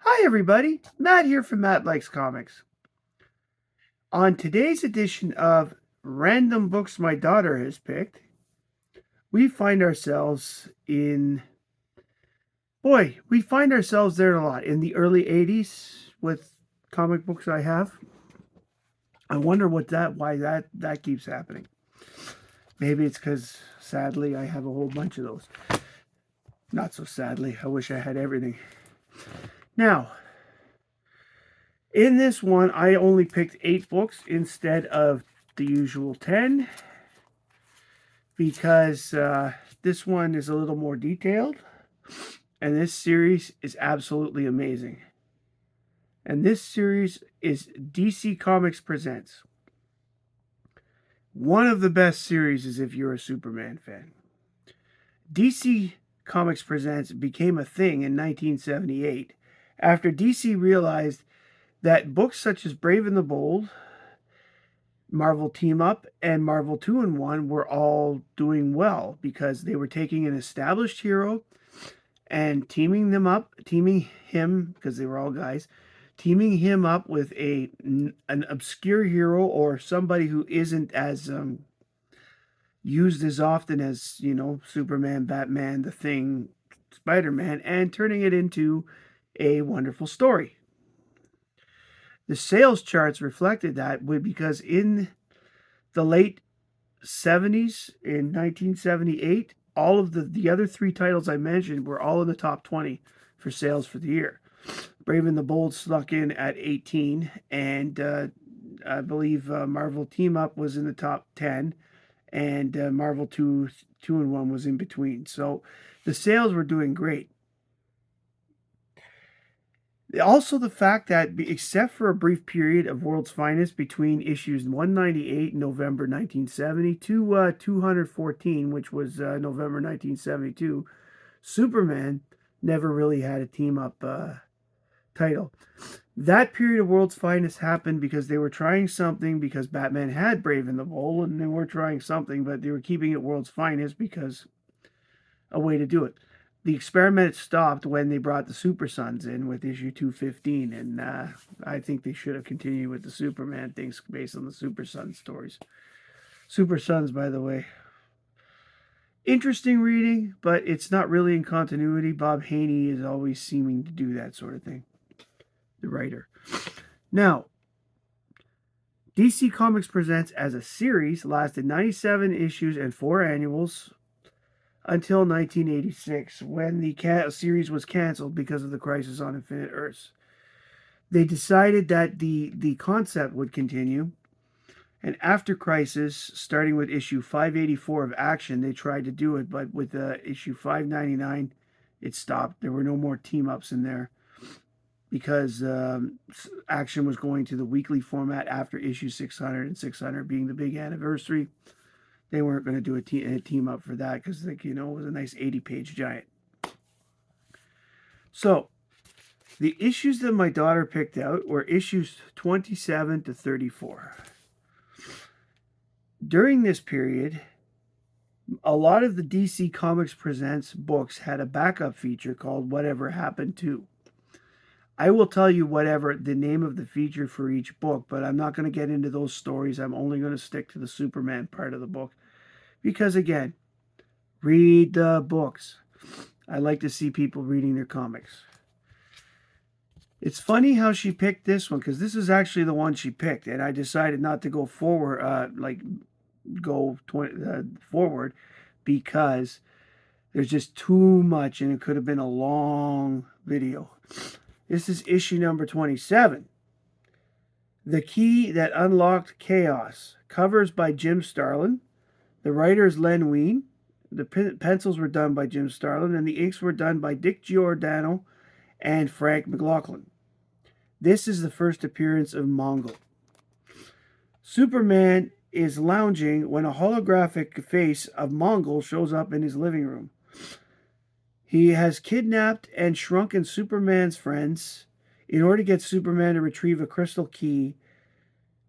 Hi, everybody. Matt here from Matt Likes Comics. On today's edition of Random Books My Daughter Has Picked, we find ourselves we find ourselves there a lot in the early 80s with comic books I have. I wonder why that keeps happening. Maybe it's because, sadly, I have a whole bunch of those. Not so sadly. I wish I had everything. Now, in this one, I only picked 8 books instead of the usual 10 because this one is a little more detailed, and this series is absolutely amazing. And this series is DC Comics Presents. One of the best series is if you're a Superman fan. DC Comics Presents became a thing in 1978 after DC realized that books such as Brave and the Bold, Marvel Team Up, and Marvel 2-in-1 were all doing well because they were taking an established hero and teaming him, because they were all guys, teaming him up with an obscure hero or somebody who isn't as used as often as, Superman, Batman, The Thing, Spider-Man, and turning it into a wonderful story. The sales charts reflected that because in the late 70s, in 1978, all of the other 3 titles I mentioned were all in the top 20 for sales for the year. Brave and the Bold snuck in at 18, and I believe Marvel Team Up was in the top 10, and Marvel 2-in-1 was in between. So the sales were doing great. Also, the fact that, except for a brief period of World's Finest between issues 198 in November 1970 to 214, which was November 1972, Superman never really had a team up title. That period of World's Finest happened because they were trying something, because Batman had Brave and the Bold, and they were trying something, but they were keeping it World's Finest because a way to do it. The experiment stopped when they brought the Super Sons in with issue 215, and I think they should have continued with the Superman things based on the Super Sons stories. Super Sons, by the way, interesting reading, but it's not really in continuity. Bob Haney is always seeming to do that sort of thing, the writer. Now, DC Comics Presents as a series lasted 97 issues and 4 annuals until 1986, when the series was canceled because of the Crisis on Infinite Earths. They decided that the concept would continue, and after Crisis, starting with issue 584 of Action, they tried to do it, but with issue 599, it stopped. There were no more team-ups in there because Action was going to the weekly format after issue 600, and 600 being the big anniversary. They weren't going to do a team up for that because, it was a nice 80-page giant. So, the issues that my daughter picked out were issues 27 to 34. During this period, a lot of the DC Comics Presents books had a backup feature called Whatever Happened To. I will tell you whatever the name of the feature for each book, but I'm not going to get into those stories. I'm only going to stick to the Superman part of the book. Because again, read the books. I like to see people reading their comics. It's funny how she picked this one, because this is actually the one she picked, and I decided not to go forward, forward, because there's just too much, and it could have been a long video. This is issue number 27. The Key That Unlocked Chaos. Covers by Jim Starlin. The writer is Len Wein. The pencils were done by Jim Starlin, and the inks were done by Dick Giordano and Frank McLaughlin. This is the first appearance of Mongul. Superman is lounging when a holographic face of Mongul shows up in his living room. He has kidnapped and shrunken Superman's friends in order to get Superman to retrieve a crystal key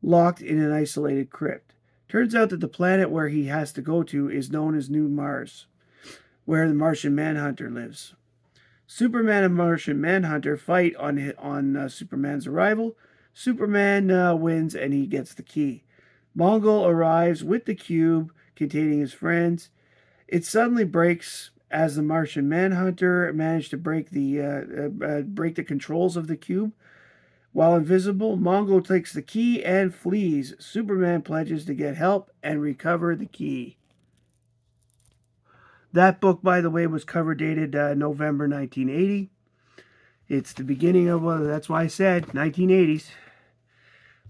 locked in an isolated crypt. Turns out that the planet where he has to go to is known as New Mars, where the Martian Manhunter lives. Superman and Martian Manhunter fight on Superman's arrival. Superman wins and he gets the key. Mongul arrives with the cube containing his friends. It suddenly breaks as the Martian Manhunter managed to break the controls of the cube. While invisible, Mongul takes the key and flees. Superman pledges to get help and recover the key. That book, by the way, was cover dated November 1980. It's the beginning of, that's why I said 1980s.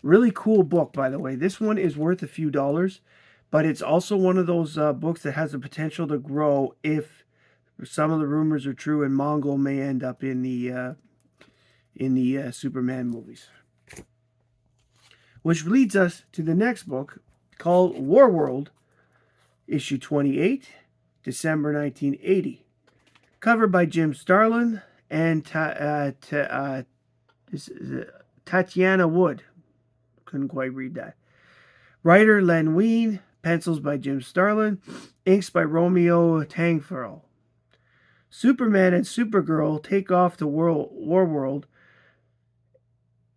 Really cool book, by the way. This one is worth a few dollars, but it's also one of those books that has the potential to grow if some of the rumors are true and Mongul may end up in the Superman movies. Which leads us to the next book called Warworld, issue 28, December 1980. Covered by Jim Starlin and Tatiana Wood. Couldn't quite read that. Writer Len Wein, pencils by Jim Starlin, inks by Romeo Tangfarrell. Superman and Supergirl take off to Warworld,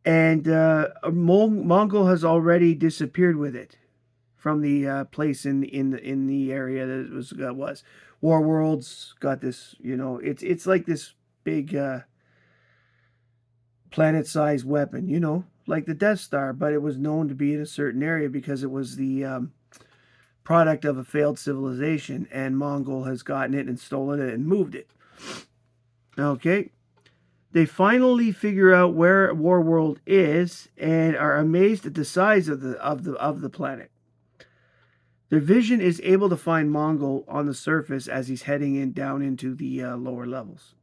and Mongul has already disappeared with it from the place in the area that it was. Warworld's got this, it's like this big planet-sized weapon, like the Death Star, but it was known to be in a certain area because it was the product of a failed civilization, and Mongul has gotten it and stolen it and moved it. Okay. They finally figure out where Warworld is and are amazed at the size of the planet. Their vision is able to find Mongul on the surface as he's heading down into the lower levels.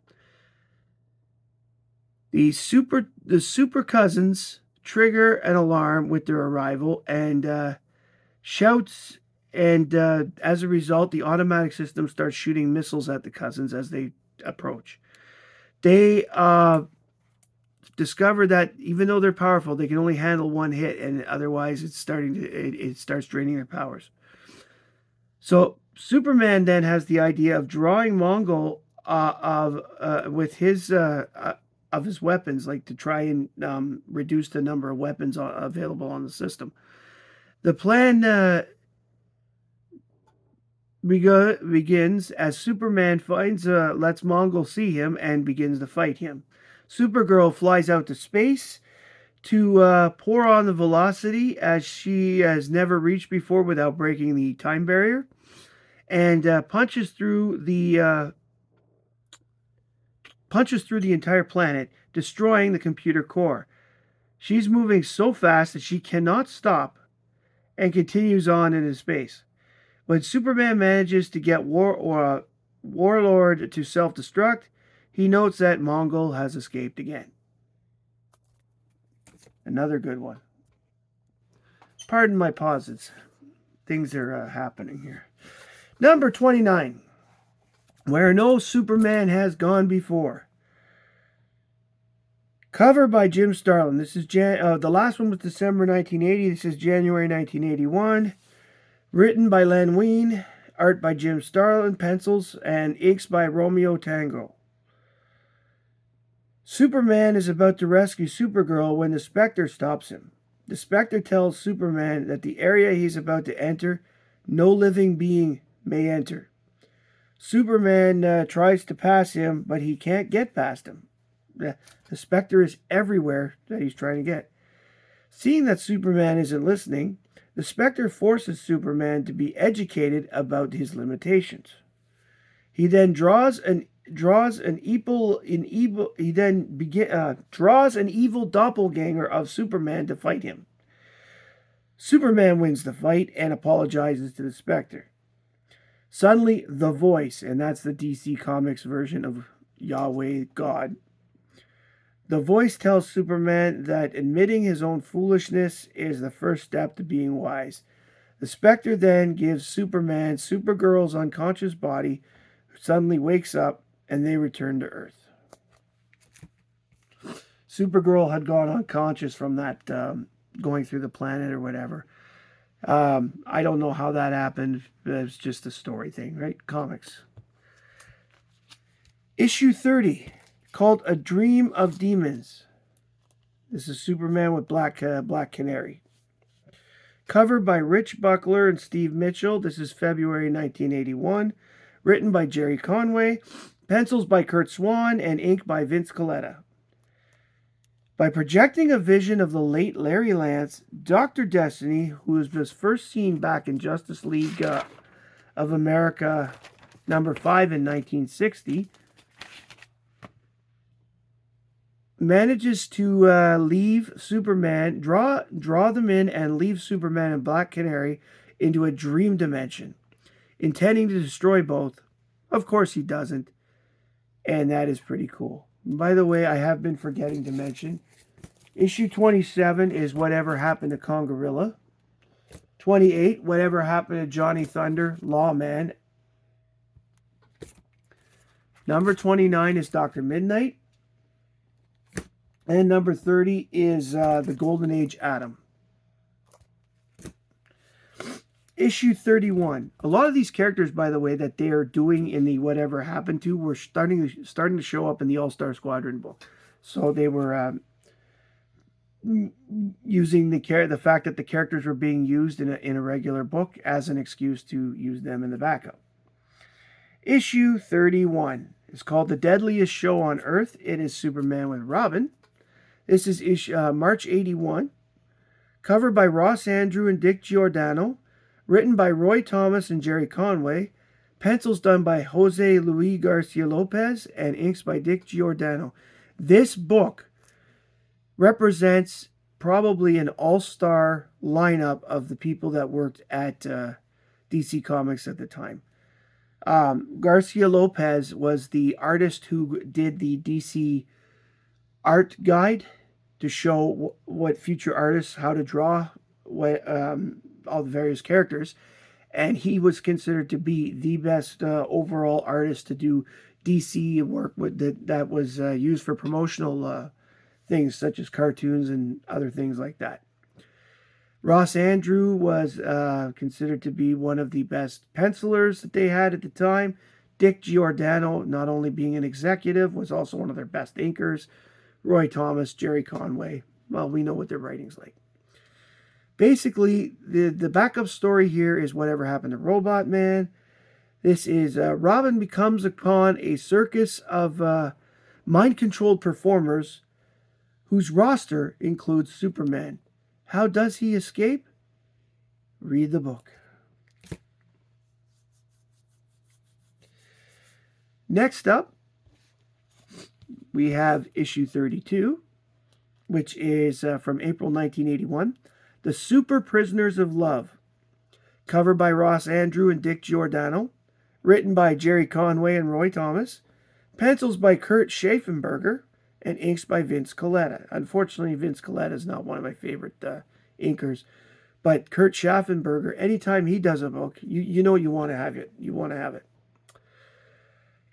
The super cousins trigger an alarm with their arrival and shouts, and as a result, the automatic system starts shooting missiles at the cousins as they approach. They discover that even though they're powerful, they can only handle one hit, and otherwise it starts draining their powers. So Superman then has the idea of drawing Mongul with his weapons, like to try and reduce the number of weapons available on the system. The plan begins as Superman lets Mongul see him and begins to fight him. Supergirl flies out to space to pour on the velocity as she has never reached before without breaking the time barrier, and punches through the entire planet, destroying the computer core. She's moving so fast that she cannot stop and continues on into space. When Superman manages to get Warlord to self-destruct, he notes that Mongul has escaped again. Another good one. Pardon my pauses. Things are happening here. Number 29. Where no Superman has gone before. Cover by Jim Starlin. This is the last one was December 1980. This is January 1981. Written by Len Wein, art by Jim Starlin, pencils, and inks by Romeo Tangfarrell. Superman is about to rescue Supergirl when the Spectre stops him. The Spectre tells Superman that the area he's about to enter, no living being may enter. Superman tries to pass him, but he can't get past him. The Spectre is everywhere that he's trying to get. Seeing that Superman isn't listening, the Spectre forces Superman to be educated about his limitations. He then draws an evil doppelganger of Superman to fight him. Superman wins the fight and apologizes to the Spectre. Suddenly, the Voice, and that's the DC Comics version of Yahweh God. The Voice tells Superman that admitting his own foolishness is the first step to being wise. The Spectre then gives Superman Supergirl's unconscious body, who suddenly wakes up, and they return to Earth. Supergirl had gone unconscious from that going through the planet or whatever. I don't know how that happened. It's just a story thing, right? Comics. Issue 30, called A Dream of Demons. This is Superman with Black Canary. Covered by Rich Buckler and Steve Mitchell. This is February 1981. Written by Jerry Conway. Pencils by Curt Swan and ink by Vince Colletta. By projecting a vision of the late Larry Lance, Dr. Destiny, who was first seen back in Justice League of America number 5 in 1960, manages to leave Superman, draw them in and leave Superman and Black Canary into a dream dimension, intending to destroy both. Of course he doesn't, and that is pretty cool. And by the way, I have been forgetting to mention, issue 27 is Whatever Happened to Congarilla. 28, Whatever Happened to Johnny Thunder, Lawman. Number 29 is Dr. Midnight. And number 30 is the Golden Age Atom. Issue 31. A lot of these characters, by the way, that they are doing in the Whatever Happened to were starting to show up in the All-Star Squadron book. So they were using the fact that the characters were being used in a regular book as an excuse to use them in the backup. Issue 31 is called The Deadliest Show on Earth. It is Superman with Robin. This is March 81. Covered by Ross Andru and Dick Giordano. Written by Roy Thomas and Jerry Conway. Pencils done by Jose Luis Garcia Lopez and inks by Dick Giordano. This book represents probably an all-star lineup of the people that worked at DC Comics at the time. Garcia Lopez was the artist who did the DC art guide to show what future artists, how to draw all the various characters. And he was considered to be the best overall artist to do DC work that was used for promotional things such as cartoons and other things like that. Ross Andru was considered to be one of the best pencilers that they had at the time. Dick Giordano, not only being an executive, was also one of their best inkers. Roy Thomas, Jerry Conway, well, we know what their writing's like. Basically, the backup story here is Whatever Happened to Robot Man. This is Robin becomes upon a circus of mind-controlled performers whose roster includes Superman. How does he escape? Read the book. Next up, we have issue 32, which is from April 1981. The Super Prisoners of Love. Covered by Ross Andru and Dick Giordano. Written by Jerry Conway and Roy Thomas. Pencils by Kurt Schaffenberger. And inks by Vince Colletta. Unfortunately, Vince Colletta is not one of my favorite inkers. But Kurt Schaffenberger, anytime he does a book, you know you want to have it. You want to have it.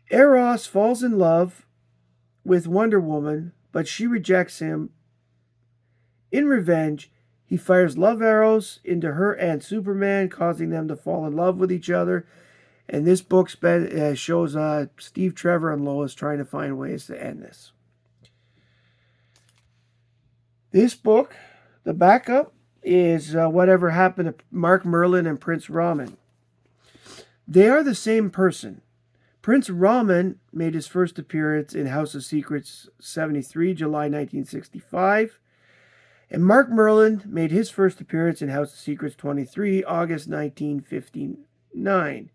Eros falls in love with Wonder Woman, but she rejects him. In revenge, he fires love arrows into her and Superman, causing them to fall in love with each other. And this book shows Steve Trevor and Lois trying to find ways to end this. This book, the backup, is Whatever Happened to Mark Merlin and Prince Raman. They are the same person. Prince Raman made his first appearance in House of Secrets 73, July 1965. And Mark Merlin made his first appearance in House of Secrets 23, August 1959.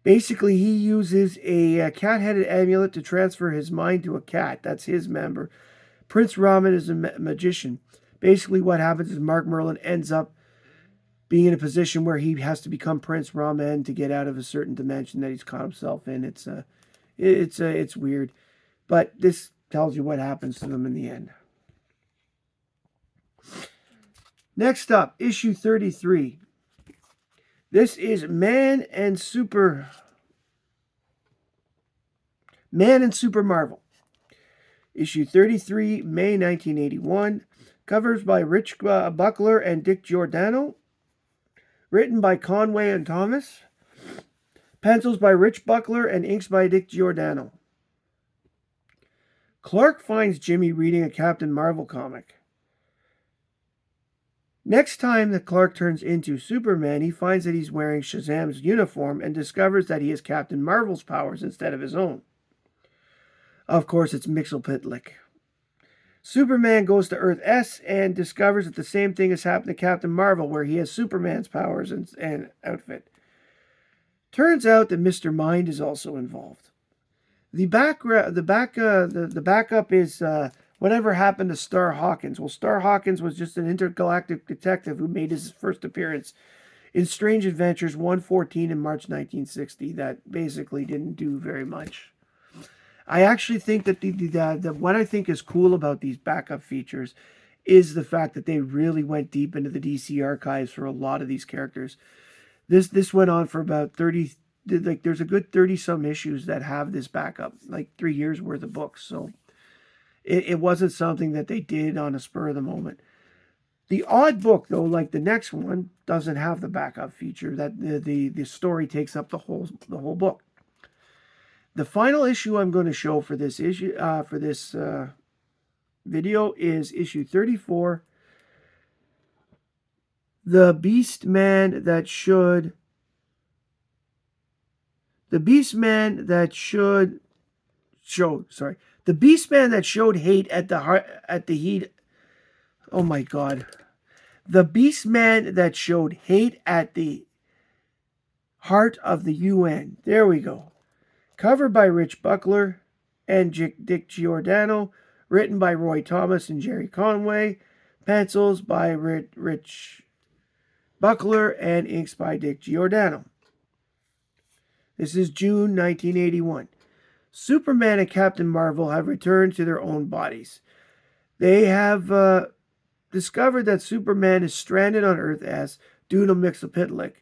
Basically, he uses a cat-headed amulet to transfer his mind to a cat. That's his member. Prince Raman is a magician. Basically, what happens is Mark Merlin ends up being in a position where he has to become Prince Raman to get out of a certain dimension that he's caught himself in. It's weird, but this tells you what happens to them in the end. Next up, issue 33. This is Man and Super Marvel. Issue 33, May 1981. Covers by Rich Buckler and Dick Giordano. Written by Conway and Thomas. Pencils by Rich Buckler and inks by Dick Giordano. Clark finds Jimmy reading a Captain Marvel comic. Next time that Clark turns into Superman, he finds that he's wearing Shazam's uniform and discovers that he has Captain Marvel's powers instead of his own. Of course, it's Mxyzptlk. Superman goes to Earth S and discovers that the same thing has happened to Captain Marvel, where he has Superman's powers and outfit. Turns out that Mr. Mind is also involved. The backup is whatever happened to Star Hawkins. Well, Star Hawkins was just an intergalactic detective who made his first appearance in Strange Adventures 114 in March 1960. That basically didn't do very much. I actually think that what I think is cool about these backup features is the fact that they really went deep into the DC archives for a lot of these characters. This went on for about 30, like there's a good 30 some issues that have this backup, like 3 years worth of books. So it wasn't something that they did on a spur of the moment. The odd book, though, like the next one, doesn't have the backup feature. That the story takes up the whole book. The final issue I'm going to show for this video is issue 34. The Beast Man that showed hate at the heat. Oh my God. The Beast Man that showed hate at the heart of the UN. There we go. Cover by Rich Buckler and Dick Giordano. Written by Roy Thomas and Jerry Conway. Pencils by Rich Buckler and inks by Dick Giordano. This is June 1981. Superman and Captain Marvel have returned to their own bodies. They have discovered that Superman is stranded on Earth S due to Mxyzptlk.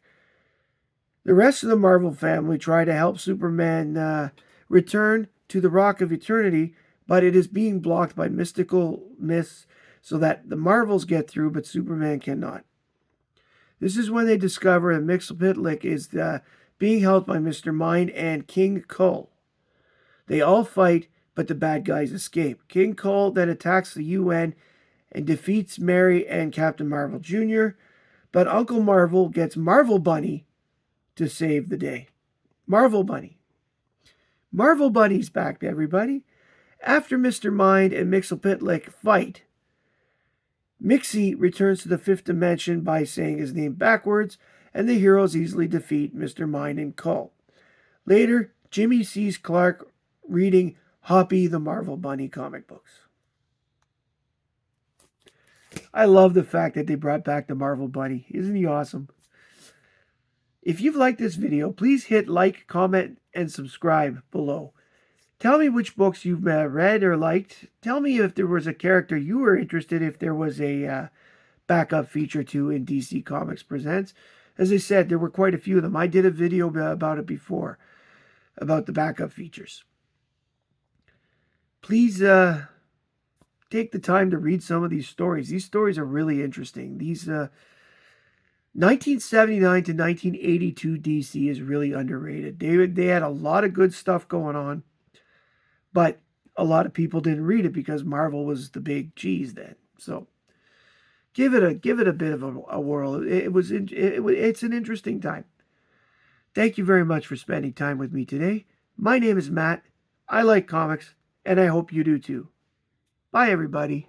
The rest of the Marvel family try to help Superman return to the Rock of Eternity, but it is being blocked by mystical myths so that the Marvels get through, but Superman cannot. This is when they discover that Mxyzptlk is being held by Mr. Mind and King Kull. They all fight, but the bad guys escape. King Kull then attacks the UN and defeats Mary and Captain Marvel Jr., but Uncle Marvel gets Marvel Bunny to save the day. Marvel Bunny. Marvel Bunny's back, everybody. After Mr. Mind and Mxyzptlk fight, Mixie returns to the fifth dimension by saying his name backwards, and the heroes easily defeat Mr. Mind and Kull. Later, Jimmy sees Clark reading Hoppy the Marvel Bunny comic books. I love the fact that they brought back the Marvel Bunny. Isn't he awesome? If you've liked this video, please hit like, comment, and subscribe below. Tell me which books you've read or liked. Tell me if there was a character you were interested in, if there was a backup feature to in DC Comics Presents. As I said, there were quite a few of them. I did a video about it before, about the backup features. Please take the time to read some of these stories. These stories are really interesting. These 1979 to 1982 DC is really underrated. They had a lot of good stuff going on, but a lot of people didn't read it because Marvel was the big cheese then. So give it a bit of a whirl. It's an interesting time. Thank you very much for spending time with me today. My name is Matt. I like comics, and I hope you do too. Bye, everybody.